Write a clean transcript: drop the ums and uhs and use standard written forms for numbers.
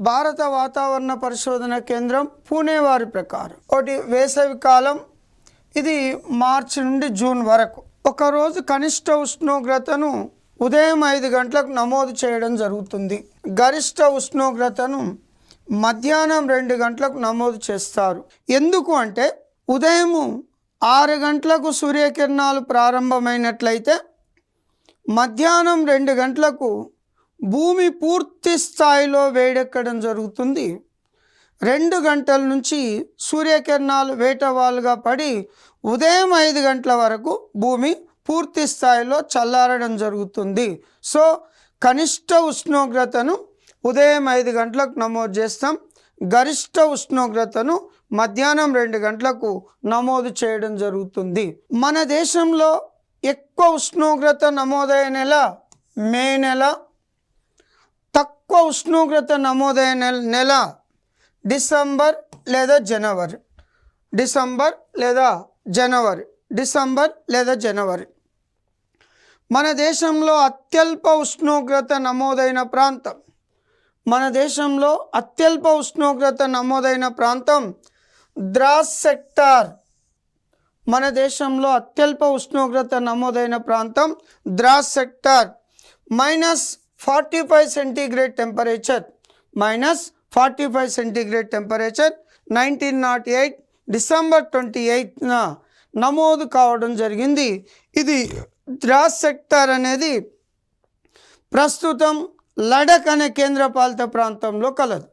భారత వాతావరణ పరిశోధన కేంద్రం పూణే వారి ప్రకారం ఒకటి వేసవి కాలం, ఇది మార్చి నుండి జూన్ వరకు. ఒకరోజు కనిష్ట ఉష్ణోగ్రతను ఉదయం 5 గంటలకు నమోదు చేయడం జరుగుతుంది. గరిష్ట ఉష్ణోగ్రతను మధ్యాహ్నం 2 గంటలకు నమోదు చేస్తారు. ఎందుకు అంటే ఉదయం 6 గంటలకు సూర్యకిరణాలు ప్రారంభమైనట్లయితే మధ్యాహ్నం 2 గంటలకు భూమి పూర్తి స్థాయిలో వేడెక్కడం జరుగుతుంది. 2 గంటల నుంచి సూర్యకిరణాలు వేటవాలుగా పడి ఉదయం 5 గంటల వరకు భూమి పూర్తి స్థాయిలో చల్లారడం జరుగుతుంది. సో కనిష్ట ఉష్ణోగ్రతను ఉదయం 5 గంటలకు నమోదు చేస్తాం, గరిష్ట ఉష్ణోగ్రతను మధ్యాహ్నం 2 గంటలకు నమోదు చేయడం జరుగుతుంది. మన దేశంలో ఎక్కువ ఉష్ణోగ్రత నమోదైన నెల మే నెల, తక్కువ ఉష్ణోగ్రత నమోదైన నెల డిసెంబర్ లేదా జనవరి. మన దేశంలో అత్యల్ప ఉష్ణోగ్రత నమోదైన ప్రాంతం ద్రాస్ సెక్టార్. మన దేశంలో అత్యల్ప ఉష్ణోగ్రత నమోదైన ప్రాంతం Dras sector. -45 centigrade temperature, -45 centigrade temperature 1908 December 28న నమోదు కావడం జరిగింది. ఇది ద్రాస్ సెక్టార్ అనేది ప్రస్తుతం లడఖ్ అనే కేంద్రపాలిత ప్రాంతంలో కలదు.